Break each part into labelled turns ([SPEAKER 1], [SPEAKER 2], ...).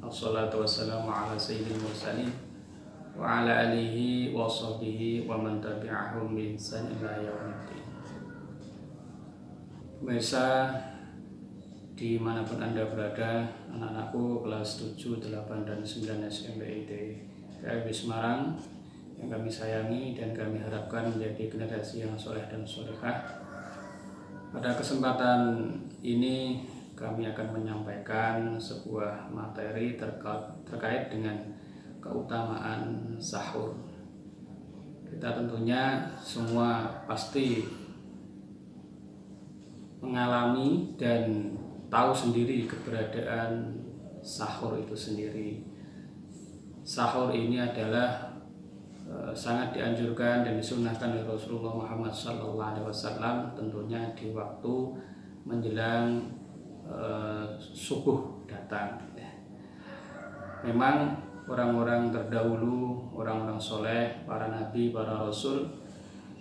[SPEAKER 1] Assalatu wassalamu ala sayyidil mursalin wa ala alihi wa sahbihi wa man tabi'ahum bi ihsan ila yaumiddin. Pemirsa dimanapun Anda berada, anak-anakku kelas 7, 8, dan 9 SMP KIB Semarang yang kami sayangi dan kami harapkan menjadi generasi yang soleh dan solehah. Pada kesempatan ini kami akan menyampaikan sebuah materi terkait dengan keutamaan sahur. Kita tentunya semua pasti mengalami dan tahu sendiri keberadaan sahur itu sendiri. Sahur ini adalah sangat dianjurkan dan disunahkan oleh Rasulullah Muhammad SAW, tentunya di waktu menjelang subuh datang. Memang orang-orang terdahulu, orang-orang soleh, para nabi, para rasul,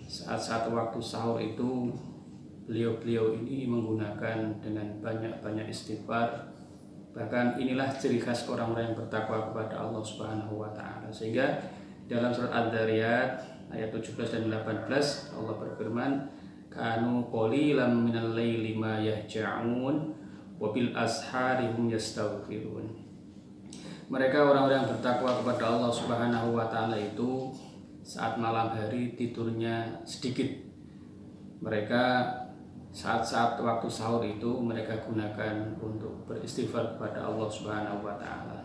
[SPEAKER 1] saat-saat waktu sahur itu beliau-beliau ini menggunakan dengan banyak-banyak istighfar. Bahkan inilah ciri khas orang-orang yang bertakwa kepada Allah Subhanahu wa Ta'ala. Sehingga dalam surat Ad-Dzariyat ayat 17 dan 18 Allah berfirman, kanu qalilan minal laili ma yahja'un wa bil ashari hum yastaghfirun. Mereka orang-orang yang bertakwa kepada Allah Subhanahu wa Ta'ala itu saat malam hari tidurnya sedikit. Mereka saat-saat waktu sahur itu mereka gunakan untuk beristighfar kepada Allah Subhanahu wa Ta'ala.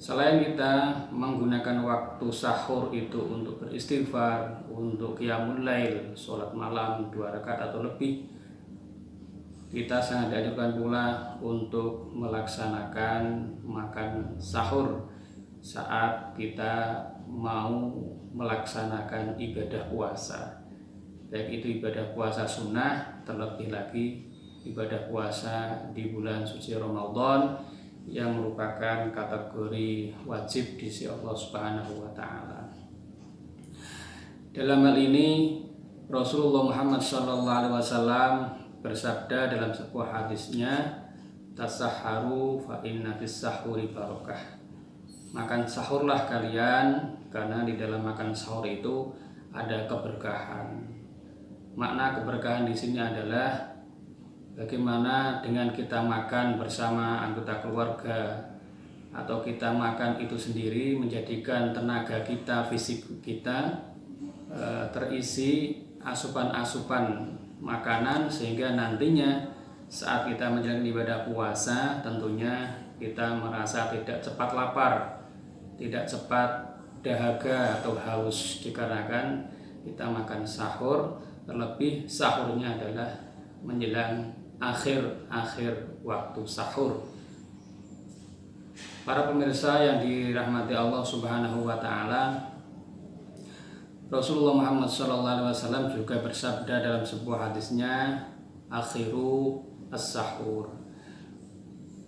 [SPEAKER 1] Selain kita menggunakan waktu sahur itu untuk beristighfar, untuk qiyamul lail, sholat malam 2 rakaat atau lebih, kita sangat dianjurkan pula untuk melaksanakan makan sahur saat kita mau melaksanakan ibadah puasa, baik itu ibadah puasa sunnah, terlebih lagi ibadah puasa di bulan suci Ramadan yang merupakan kategori wajib di sisi Allah Subhanahu wa Ta'ala. Dalam hal ini Rasulullah Muhammad SAW bersabda dalam sebuah hadisnya, tasahharu fa inna fis sahuri barokah. Makan sahurlah kalian karena di dalam makan sahur itu ada keberkahan. Makna keberkahan di sini adalah bagaimana dengan kita makan bersama anggota keluarga atau kita makan itu sendiri menjadikan tenaga kita, fisik kita terisi asupan-asupan makanan, sehingga nantinya saat kita menjalankan ibadah puasa tentunya kita merasa tidak cepat lapar, tidak cepat dahaga atau haus dikarenakan kita makan sahur, terlebih sahurnya adalah menjelang akhir waktu sahur. Para pemirsa yang dirahmati Allah Subhanahu wa Ta'ala, Rasulullah Muhammad SAW juga bersabda dalam sebuah hadisnya, akhiru as-sahur,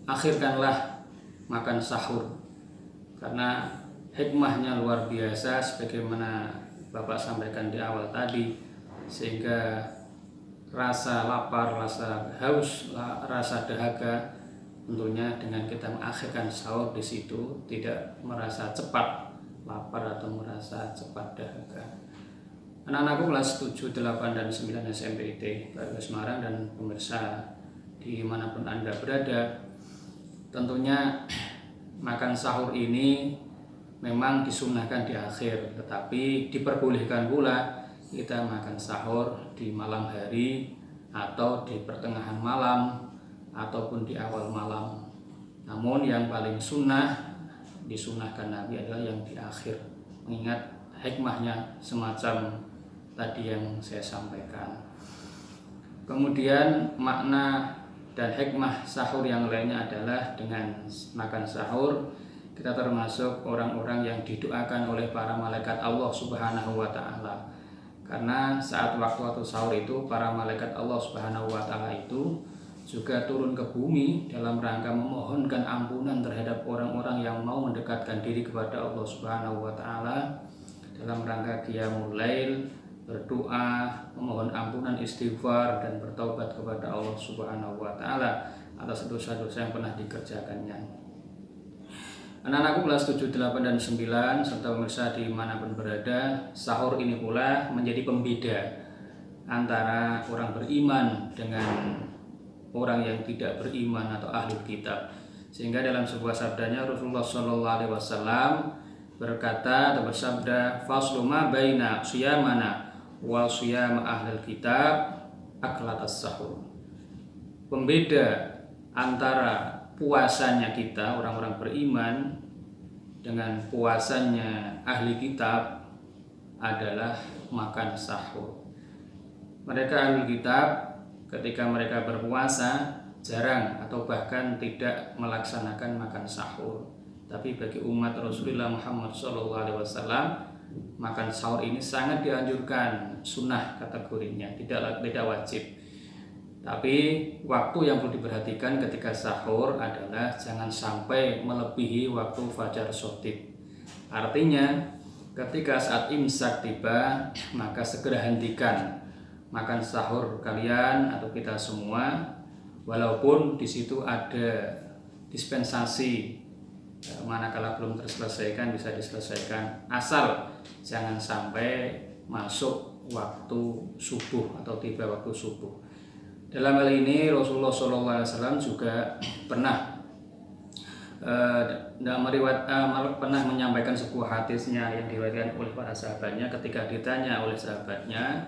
[SPEAKER 1] akhirkanlah makan sahur, karena hikmahnya luar biasa sebagaimana Bapak sampaikan di awal tadi, sehingga rasa lapar, rasa haus, rasa dahaga tentunya dengan kita mengakhirkan sahur di situ tidak merasa cepat lapar atau merasa cepat dahaga. Anak-anakku kelas 7, 8, dan 9 SMP KIB Semarang dan pemirsa dimanapun Anda berada, tentunya makan sahur ini memang disunahkan di akhir, tetapi diperbolehkan pula kita makan sahur di malam hari atau di pertengahan malam ataupun di awal malam. Namun yang paling sunnah, disunahkan Nabi adalah yang di akhir, mengingat hikmahnya semacam tadi yang saya sampaikan. Kemudian makna dan hikmah sahur yang lainnya adalah dengan makan sahur kita termasuk orang-orang yang didoakan oleh para malaikat Allah Subhanahu wa Ta'ala. Karena saat waktu sahur itu para malaikat Allah Subhanahu wa Ta'ala itu juga turun ke bumi dalam rangka memohonkan ampunan terhadap orang-orang yang mau mendekatkan diri kepada Allah Subhanahu wa Ta'ala, dalam rangka qiyamul lail, berdoa, memohon ampunan, istighfar, dan bertaubat kepada Allah Subhanahu wa Ta'ala atas dosa-dosa yang pernah dikerjakannya. Anak-anakku kelas 7, 8, dan 9 serta pemirsa dimanapun berada, sahur ini pula menjadi pembeda antara orang beriman dengan orang yang tidak beriman atau ahli kitab. Sehingga dalam sebuah sabdanya Rasulullah SAW berkata atau bersabda, "Faslu ma baina siyamana wa siyam ahlil kitab aklatas sahur." Pembeda antara puasanya kita orang-orang beriman dengan puasanya ahli kitab adalah makan sahur. Mereka ahli kitab ketika mereka berpuasa jarang atau bahkan tidak melaksanakan makan sahur. Tapi bagi umat Rasulullah Muhammad SAW, makan sahur ini sangat dianjurkan, sunnah kategorinya, tidak wajib. Tapi waktu yang perlu diperhatikan ketika sahur adalah jangan sampai melebihi waktu fajar shotib. Artinya ketika saat imsak tiba, maka segera hentikan makan sahur kalian atau kita semua, walaupun di situ ada dispensasi, manakala belum terselesaikan bisa diselesaikan, asal jangan sampai masuk waktu subuh atau tiba waktu subuh. Dalam hal ini Rasulullah SAW juga pernah pernah menyampaikan sebuah hadisnya yang diriwayatkan oleh para sahabatnya. Ketika ditanya oleh sahabatnya,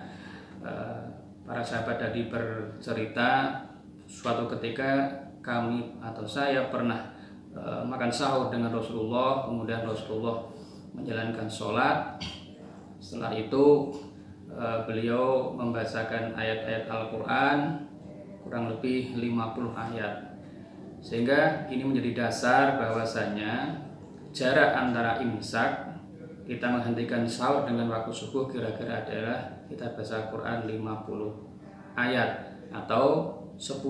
[SPEAKER 1] para sahabat tadi bercerita, suatu ketika kami atau saya pernah makan sahur dengan Rasulullah, kemudian Rasulullah menjalankan sholat. Setelah itu beliau membacakan ayat-ayat Al-Quran kurang lebih 50 ayat, sehingga ini menjadi dasar bahwasanya jarak antara imsak kita menghentikan sahur dengan waktu subuh kira-kira adalah kita baca Quran 50 ayat atau 10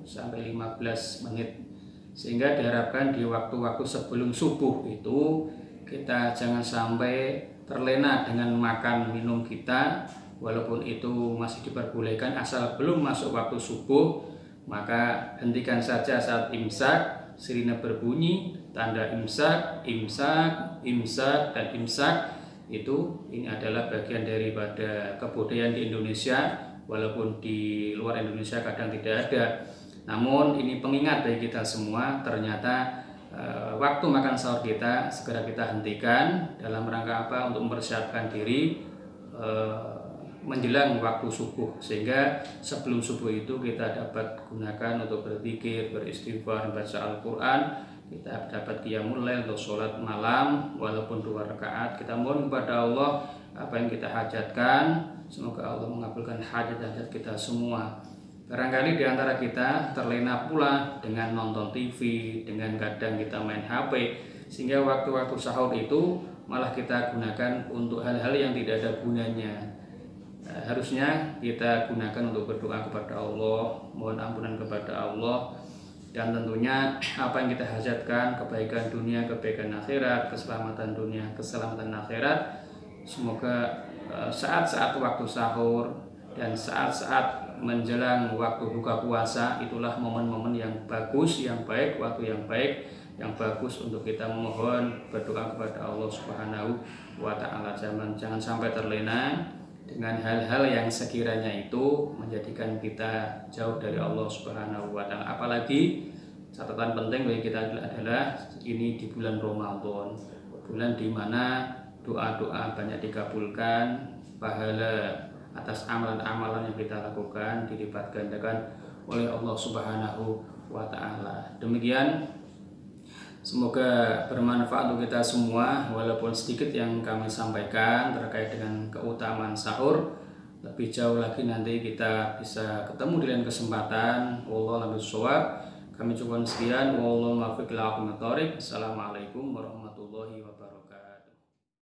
[SPEAKER 1] sampai 15 menit, sehingga diharapkan di waktu-waktu sebelum subuh itu kita jangan sampai terlena dengan makan minum kita, walaupun itu masih diperbolehkan asal belum masuk waktu subuh, maka hentikan saja saat imsak. Sirine berbunyi, tanda imsak, imsak, imsak, dan imsak. Ini adalah bagian daripada kebudayaan di Indonesia, walaupun di luar Indonesia kadang tidak ada. Namun ini pengingat bagi kita semua, ternyata waktu makan sahur kita segera kita hentikan dalam rangka apa? Untuk mempersiapkan diri menjelang waktu subuh, sehingga sebelum subuh itu kita dapat gunakan untuk berzikir, beristighfar, baca Al-Quran, kita dapat qiyamul lail atau sholat malam walaupun 2 rakaat. Kita mohon kepada Allah apa yang kita hajatkan, semoga Allah mengabulkan hajat-hajat kita semua. Barangkali di antara kita terlena pula dengan nonton TV, dengan kadang kita main HP, sehingga waktu-waktu sahur itu malah kita gunakan untuk hal-hal yang tidak ada gunanya. Harusnya kita gunakan untuk berdoa kepada Allah, mohon ampunan kepada Allah, dan tentunya apa yang kita hajatkan, kebaikan dunia, kebaikan akhirat, keselamatan dunia, keselamatan akhirat, semoga saat-saat waktu sahur dan saat-saat menjelang waktu buka puasa itulah momen-momen yang bagus, yang baik, waktu yang baik, yang bagus untuk kita memohon berdoa kepada Allah Subhanahu wa Ta'ala. Jangan sampai terlena dengan hal-hal yang sekiranya itu menjadikan kita jauh dari Allah Subhanahu wa Ta'ala. Apalagi catatan penting bagi kita adalah ini di bulan Ramadan, bulan di mana doa-doa banyak dikabulkan, pahala atas amalan-amalan yang kita lakukan dilipat gandakan oleh Allah Subhanahu wa Ta'ala. Demikian, semoga bermanfaat untuk kita semua, walaupun sedikit yang kami sampaikan terkait dengan keutamaan sahur. Lebih jauh lagi nanti kita bisa ketemu di lain kesempatan. Wallahu a'lam bishawab. Kami cukupkan sekian. Wallahu muwaffiq ila aqwamit thoriq. Assalamualaikum warahmatullahi wabarakatuh.